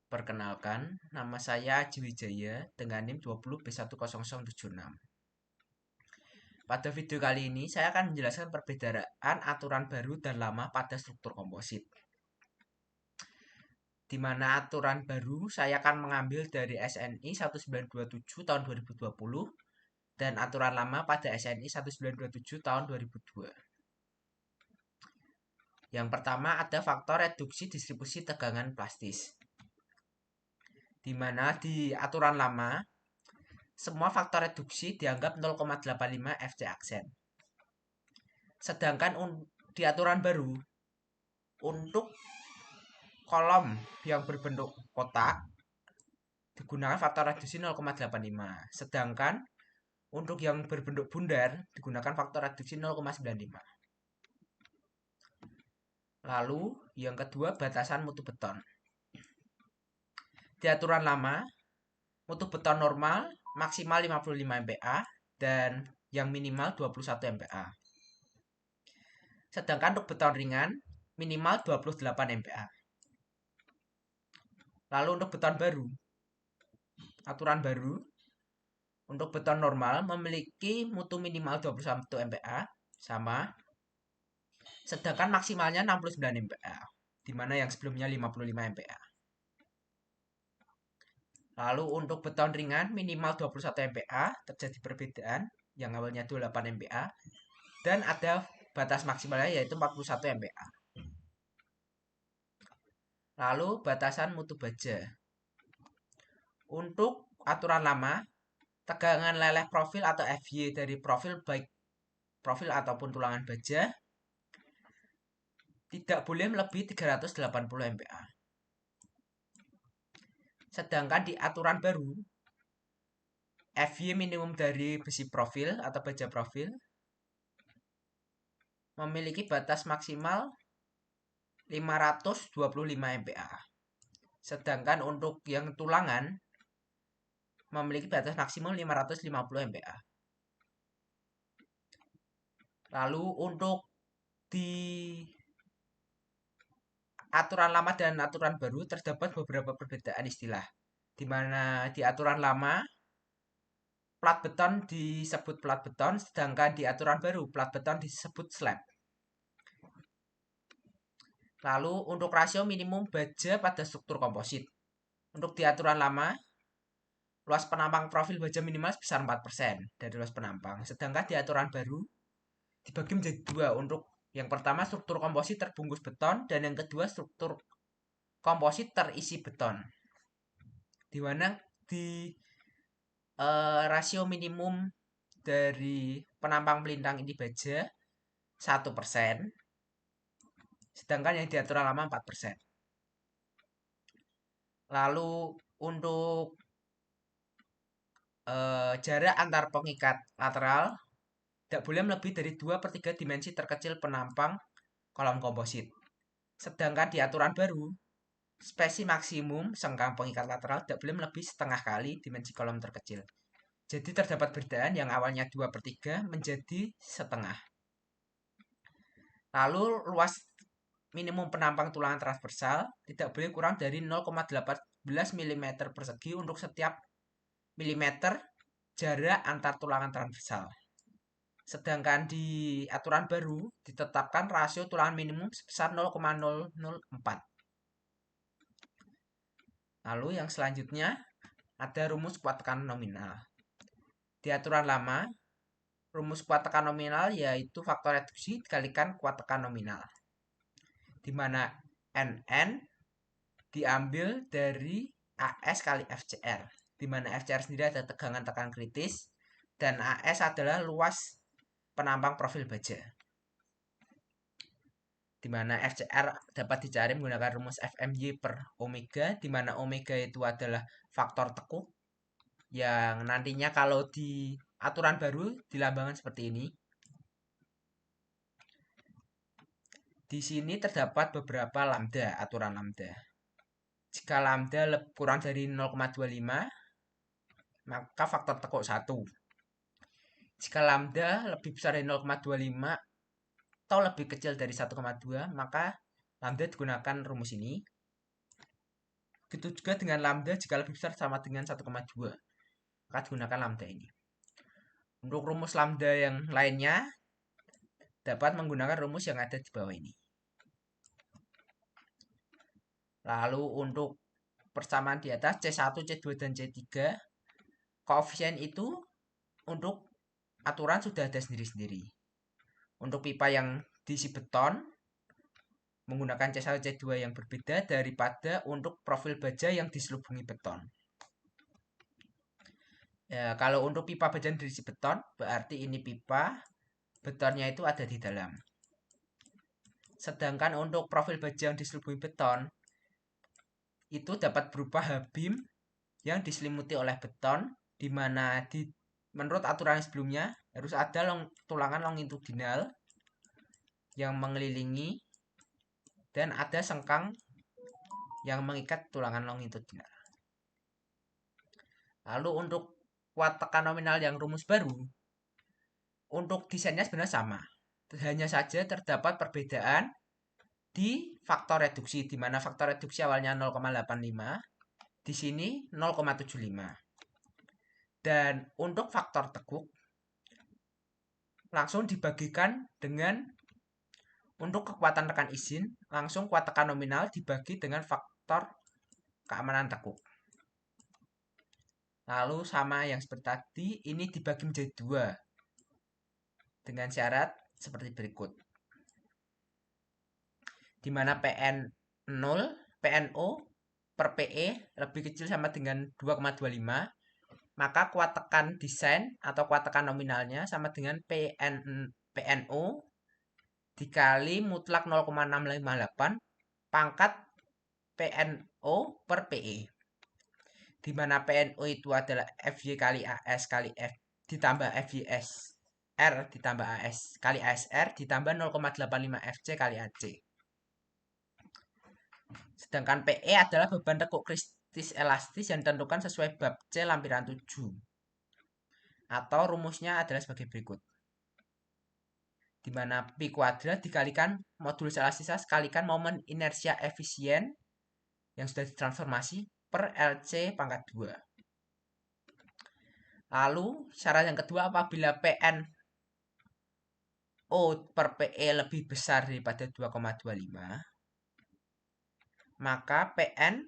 Perkenalkan, nama saya Aji Wijaya dengan NIM 20B10076. Pada video kali ini, saya akan menjelaskan perbedaan aturan baru dan lama pada struktur komposit. Di mana aturan baru saya akan mengambil dari SNI 1927 tahun 2020 dan aturan lama pada SNI 1927 tahun 2002. Yang pertama ada faktor reduksi distribusi tegangan plastis. Di mana di aturan lama semua faktor reduksi dianggap 0,85 FC aksen. Sedangkan di aturan baru untuk kolom yang berbentuk kotak digunakan faktor reduksi 0,85. Sedangkan untuk yang berbentuk bundar digunakan faktor reduksi 0,95. Lalu yang kedua batasan mutu beton. Di aturan lama mutu beton normal maksimal 55 MPa dan yang minimal 21 MPa. Sedangkan untuk beton ringan minimal 28 MPa. Lalu untuk beton baru, aturan baru untuk beton normal memiliki mutu minimal 21 MPa sama. Sedangkan maksimalnya 69 MPa, di mana yang sebelumnya 55 MPa. Lalu untuk beton ringan minimal 21 MPa terjadi perbedaan yang awalnya 28 MPa dan ada batas maksimalnya yaitu 41 MPa. Lalu batasan mutu baja. Untuk aturan lama, tegangan leleh profil atau FY dari profil baik profil ataupun tulangan baja tidak boleh melebihi 380 MPa. Sedangkan di aturan baru, FY minimum dari besi profil atau baja profil memiliki batas maksimal 525 MPa. Sedangkan untuk yang tulangan memiliki batas maksimum 550 MPa. Lalu untuk di aturan lama dan aturan baru terdapat beberapa perbedaan istilah. Di mana di aturan lama plat beton disebut plat beton, sedangkan di aturan baru plat beton disebut slab. Lalu untuk rasio minimum baja pada struktur komposit. Untuk di aturan lama, luas penampang profil baja minimal sebesar 4% dari luas penampang. Sedangkan di aturan baru dibagi menjadi dua. Untuk yang pertama struktur komposit terbungkus beton dan yang kedua struktur komposit terisi beton. Di mana di rasio minimum dari penampang pelintang ini baja 1%. Sedangkan yang di aturan lama 4%. Lalu untuk jarak antar pengikat lateral tidak boleh melebihi dari 2/3 dimensi terkecil penampang kolom komposit. Sedangkan di aturan baru, spesi maksimum sengkang pengikat lateral tidak boleh melebihi setengah kali dimensi kolom terkecil. Jadi terdapat perbedaan yang awalnya 2/3 menjadi setengah. Lalu luas minimum penampang tulangan transversal tidak boleh kurang dari 0,18 mm persegi untuk setiap milimeter jarak antar tulangan transversal. Sedangkan di aturan baru ditetapkan rasio tulangan minimum sebesar 0,004. Lalu yang selanjutnya ada rumus kuat tekanan nominal. Di aturan lama, rumus kuat tekanan nominal yaitu faktor reduksi dikalikan kuat tekan nominal. Di mana NN diambil dari AS kali FCR. Di mana FCR sendiri ada tegangan tekan kritis dan AS adalah luas penampang profil baja. Di mana FCR dapat dicari menggunakan rumus FMY per omega, di mana omega itu adalah faktor tekuk yang nantinya kalau di aturan baru dilambangkan seperti ini. Di sini terdapat beberapa lambda, aturan lambda. Jika lambda kurang dari 0,25, maka faktor tekuk 1. Jika lambda lebih besar dari 0,25 atau lebih kecil dari 1,2, maka lambda digunakan rumus ini. Begitu juga dengan lambda jika lebih besar sama dengan 1,2. Maka gunakan lambda ini. Untuk rumus lambda yang lainnya dapat menggunakan rumus yang ada di bawah ini. Lalu untuk persamaan di atas C1, C2, dan C3, koefisien itu untuk aturan sudah ada sendiri-sendiri. Untuk pipa yang diisi beton, menggunakan C1, C2 yang berbeda daripada untuk profil baja yang diselubungi beton. Ya, kalau untuk pipa baja yang diisi beton, berarti ini pipa, betonnya itu ada di dalam. Sedangkan untuk profil baja yang diselubungi beton, itu dapat berupa H-beam yang diselimuti oleh beton, di mana menurut aturan sebelumnya harus ada tulangan longitudinal yang mengelilingi dan ada sengkang yang mengikat tulangan longitudinal. Lalu untuk kuat tekan nominal yang rumus baru, untuk desainnya sebenarnya sama. Hanya saja terdapat perbedaan di faktor reduksi, di mana faktor reduksi awalnya 0,85, di sini 0,75. Dan untuk faktor tekuk, langsung dibagikan dengan untuk kekuatan tekan izin, langsung kuat tekan nominal dibagi dengan faktor keamanan tekuk. Lalu sama yang seperti tadi, ini dibagi menjadi 2 dengan syarat seperti berikut. Di mana PNO per PE lebih kecil sama dengan 2,25, maka kuat tekan desain atau kuat tekan nominalnya sama dengan PNO dikali mutlak 0,658 pangkat PNO per PE. Di mana PNO itu adalah FY kali AS kali F ditambah FYS R ditambah AS kali ASR ditambah 0,85 FC kali AC. Sedangkan PE adalah beban tekuk kritis elastis yang ditentukan sesuai bab C lampiran 7. Atau rumusnya adalah sebagai berikut. Di mana P kuadrat dikalikan modulus elastisitas kalikan momen inersia efisien yang sudah ditransformasi per LC pangkat 2. Lalu syarat yang kedua, apabila PN O per PE lebih besar daripada 2,25, maka PN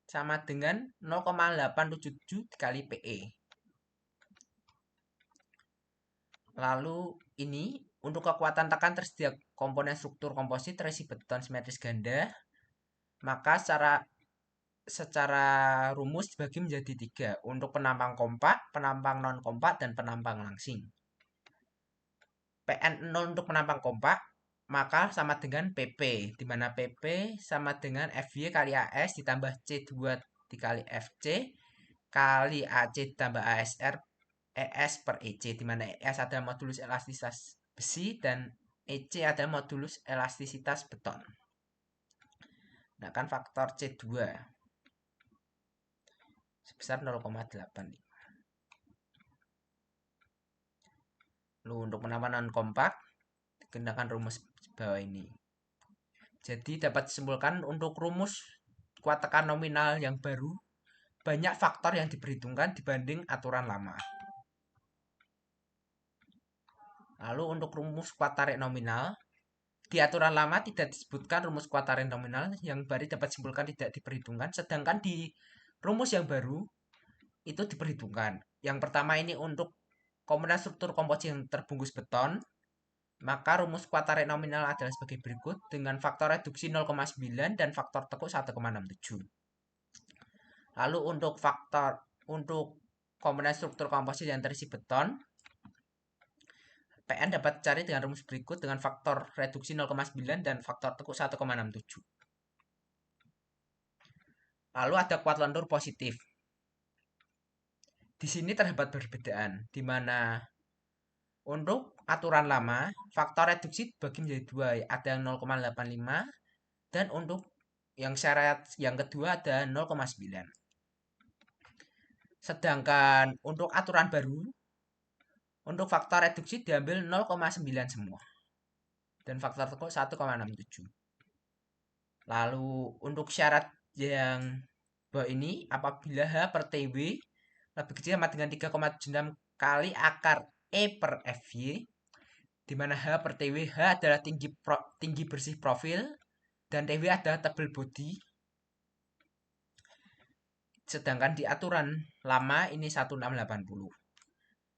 sama dengan 0,877 dikali PE. Lalu ini untuk kekuatan tekan tersedia komponen struktur komposit terisi beton simetris ganda, maka secara rumus dibagi menjadi 3 untuk penampang kompak, penampang non kompak, dan penampang langsing. PN0 untuk penampang kompak maka sama dengan PP, di mana PP sama dengan FY kali AS ditambah C2 dikali FC kali AC ditambah ASR ES per EC, di mana ES adalah modulus elastisitas besi dan EC adalah modulus elastisitas beton. Gunakan faktor C2 sebesar 0,85. Lalu untuk penampang non kompak gunakan rumus bawah ini. Jadi dapat disimpulkan untuk rumus kuat tekan nominal yang baru banyak faktor yang diperhitungkan dibanding aturan lama. Lalu untuk rumus kuat tarik nominal, di aturan lama tidak disebutkan rumus kuat tarik nominal, yang baru dapat disimpulkan tidak diperhitungkan, sedangkan di rumus yang baru itu diperhitungkan. Yang pertama ini untuk komponen struktur komposit yang terbungkus beton, maka rumus kuat tarik nominal adalah sebagai berikut dengan faktor reduksi 0,9 dan faktor tekuk 1,67. Lalu untuk komponen struktur komposit yang terisi beton, PN dapat dicari dengan rumus berikut dengan faktor reduksi 0,9 dan faktor tekuk 1,67. Lalu ada kuat lentur positif. Di sini terdapat perbedaan, di mana untuk aturan lama, faktor reduksi dibagi menjadi 2, ada 0,85 dan untuk yang syarat yang kedua ada 0,9. Sedangkan untuk aturan baru, untuk faktor reduksi diambil 0,9 semua. Dan faktor tekuk 1,67. Lalu untuk syarat yang bahwa ini apabila H per TW lebih kecil sama dengan 3,76 kali akar E per FY, di mana H per TW, H adalah tinggi bersih profil, dan TW adalah tebal bodi. Sedangkan di aturan lama ini 1680.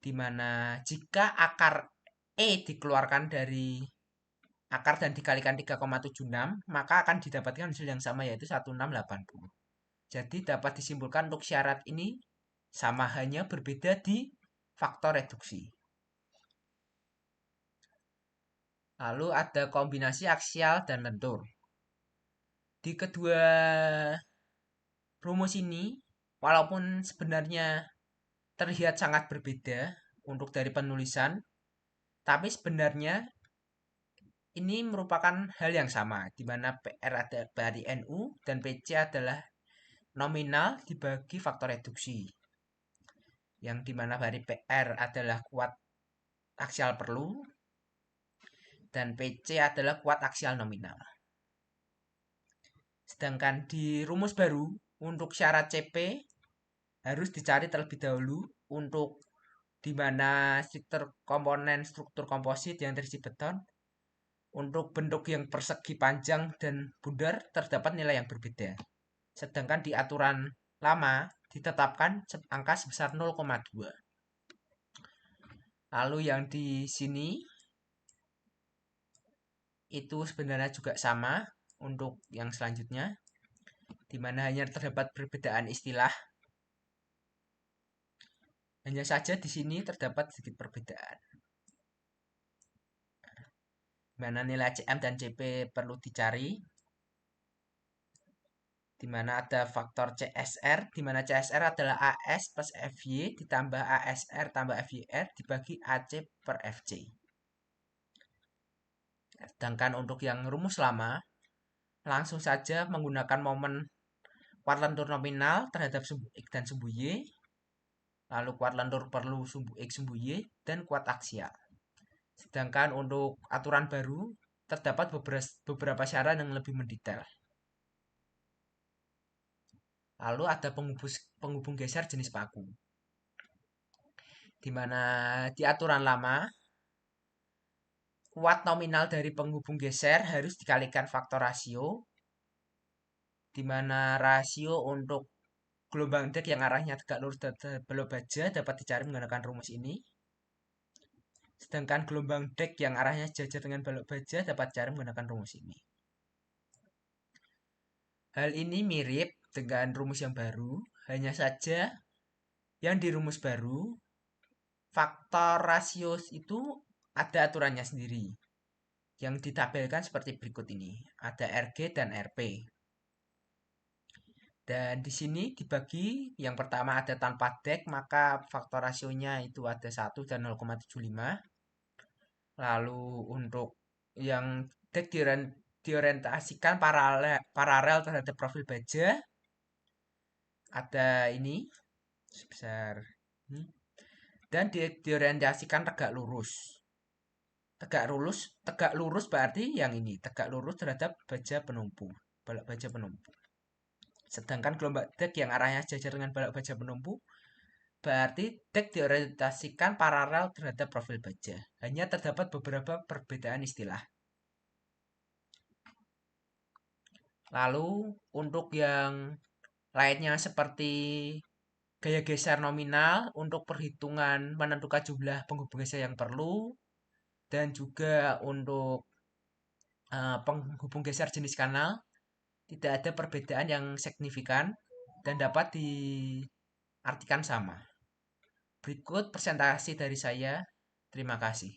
Di mana jika akar E dikeluarkan dari akar dan dikalikan 3,76, maka akan didapatkan hasil yang sama yaitu 1680. Jadi dapat disimpulkan untuk syarat ini sama, hanya berbeda di faktor reduksi. Lalu ada kombinasi aksial dan lentur. Di kedua rumus ini, walaupun sebenarnya terlihat sangat berbeda untuk dari penulisan, tapi sebenarnya ini merupakan hal yang sama, di mana PR ada dari NU dan PC adalah nominal dibagi faktor reduksi. Yang dimana dari PR adalah kuat aksial perlu, dan PC adalah kuat aksial nominal. Sedangkan di rumus baru, untuk syarat CP harus dicari terlebih dahulu untuk di mana struktur komponen struktur komposit yang terisi beton. Untuk bentuk yang persegi panjang dan bundar terdapat nilai yang berbeda. Sedangkan di aturan lama ditetapkan angka sebesar 0,2. Lalu yang di sini itu sebenarnya juga sama untuk yang selanjutnya, di mana hanya terdapat perbedaan istilah. Hanya saja di sini terdapat sedikit perbedaan. Di mana nilai CM dan CP perlu dicari. Di mana ada faktor CSR, di mana CSR adalah AS plus FY ditambah ASR tambah FYR dibagi AC per FC. Sedangkan untuk yang rumus lama, langsung saja menggunakan momen kuat lentur nominal terhadap sumbu X dan sumbu Y, lalu kuat lentur perlu sumbu X sumbu Y, dan kuat aksial. Sedangkan untuk aturan baru, terdapat beberapa syarat yang lebih mendetail. Lalu ada penghubung geser jenis paku. Di mana di aturan lama, kuat nominal dari penghubung geser harus dikalikan faktor rasio, di mana rasio untuk gelombang dek yang arahnya tegak lurus dan belok baja dapat dicari menggunakan rumus ini. Sedangkan gelombang dek yang arahnya sejajar dengan balok baja dapat dicari menggunakan rumus ini. Hal ini mirip dengan rumus yang baru, hanya saja yang di rumus baru, faktor rasio itu ada aturannya sendiri. Yang ditabelkan seperti berikut ini. Ada RG dan RP. Dan di sini dibagi, yang pertama ada tanpa dek, maka faktor rasionya itu ada 1 dan 0,75. Lalu untuk yang dek diorientasikan paralel terhadap profil baja, ada ini sebesar ini. Dan diorientasikan tegak lurus. Tegak lurus berarti yang ini, tegak lurus terhadap baja penumpu, balok baja penumpu. Sedangkan gelombang dek yang arahnya sejajar dengan balok baja penumpu, berarti dek diorientasikan paralel terhadap profil baja. Hanya terdapat beberapa perbedaan istilah. Lalu untuk yang lainnya seperti gaya geser nominal untuk perhitungan menentukan jumlah penghubung geser yang perlu, dan juga untuk penghubung geser jenis kanal tidak ada perbedaan yang signifikan dan dapat diartikan sama. Berikut presentasi dari saya. Terima kasih.